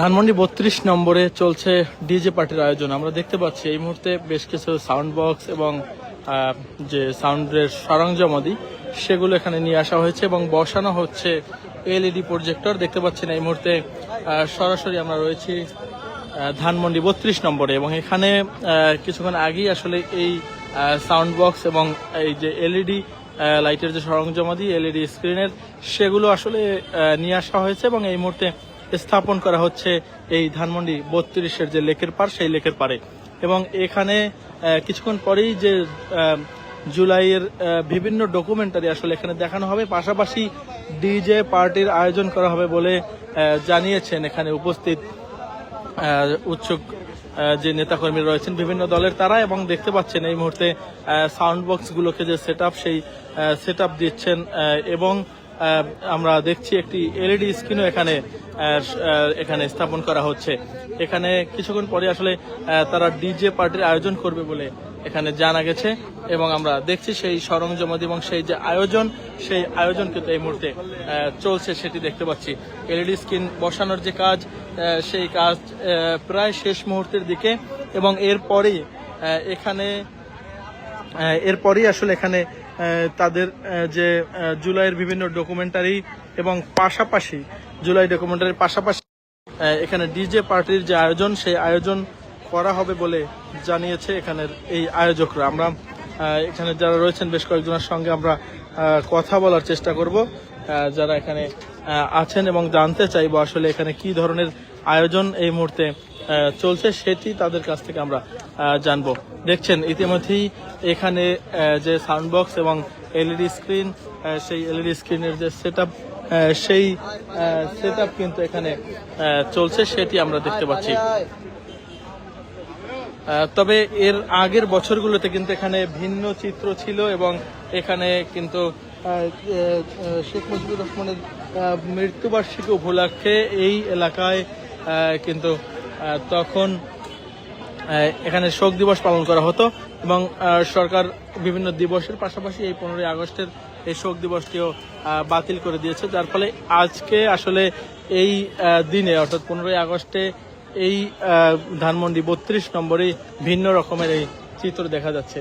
ধানমন্ডি ৩২ নম্বরে চলছে ডিজে পার্টির আয়োজন। আমরা দেখতে পাচ্ছি এই মুহূর্তে বেশ কিছু সাউন্ড বক্স এবং যে সাউন্ডের সরঞ্জামাদি সেগুলো এখানে নিয়ে আসা হয়েছে এবং বসানো হচ্ছে এলইডি প্রজেক্টর। দেখতে পাচ্ছেন এই মুহূর্তে সরাসরি আমরা রয়েছি ধানমন্ডি ৩২ নম্বরে এবং এখানে কিছুক্ষণ আগেই আসলে এই সাউন্ড বক্স এবং এই যে এলইডি লাইটের যে সরঞ্জামাদি এলইডি স্ক্রিনের সেগুলো আসলে নিয়ে আসা হয়েছে এবং এই মুহূর্তে স্থাপন করা হচ্ছে এই ধানমন্ডি ৩২-এর যে লেকের পার সেই লেকের পারে। এবং এখানে কিছুক্ষণ পরেই যে জুলাইয়ের বিভিন্ন ডকুমেন্টারি আসলে এখানে দেখানো হবে, পাশাপাশি ডিজে পার্টির আয়োজন করা হবে বলে জানিয়েছেন এখানে উপস্থিত উৎসুক যে নেতাকর্মীরা রয়েছেন বিভিন্ন দলের তারা। এবং দেখতে পাচ্ছেন এই মুহূর্তে সাউন্ড বক্সগুলোকে যে সেট আপ দিচ্ছেন এবং আমরা দেখছি একটি এলইডি স্ক্রিনও এখানে স্থাপন করা হচ্ছে। এখানে কিছুক্ষণ পরে আসলে তারা ডিজে পার্টির আয়োজন করবে বলে এখানে জানা গেছে এবং আমরা দেখছি সেই সরঞ্জামাদি এবং সেই যে সেই আয়োজন কিন্তু এই মুহূর্তে চলছে সেটি দেখতে পাচ্ছি। এলইডি স্ক্রিন বসানোর যে কাজ সেই কাজ প্রায় শেষ মুহূর্তের দিকে এবং এরপরেই আসলে এখানে তাদের যে জুলাইয়ের বিভিন্ন ডকুমেন্টারি এবং পাশাপাশি জুলাই ডকুমেন্টারির পাশাপাশি এখানে ডিজে পার্টির যে আয়োজন সেই আয়োজন করা হবে বলে জানিয়েছে এখানের এই আয়োজকরা। আমরা এখানে যারা রয়েছেন বেশ কয়েকজনের সঙ্গে আমরা কথা বলার চেষ্টা করব যারা এখানে আছেন এবং জানতে চাইবো আসলে এখানে কি ধরনের আয়োজন এই মুহূর্তে চলছে সেটি তাদের কাছ থেকে আমরা জানবো। দেখছেন ইতিমধ্যেই এখানে যে সাউন্ড বক্স এবং এলইডি স্ক্রিন সেই এলইডি স্ক্রিনের যে সেই সেট আপ কিন্তু এখানে চলছে সেটি আমরা দেখতে পাচ্ছি। তবে এর আগের বছরগুলোতে কিন্তু এখানে ভিন্ন চিত্র ছিল এবং এখানে কিন্তু শেখ মুজিবুর রহমানের মৃত্যুবার্ষিকী উপলক্ষে এই এলাকায় কিন্তু তখন এখানে শোক দিবস পালন করা হতো এবং সরকার বিভিন্ন দিবসের পাশাপাশি এই 15ই আগস্টের এই শোক দিবসটিও বাতিল করে দিয়েছে, যার ফলে আজকে আসলে এই দিনে অর্থাৎ 15ই আগস্টে এই ধানমন্ডি ৩২ নম্বরে ভিন্ন রকমের এই চিত্র দেখা যাচ্ছে।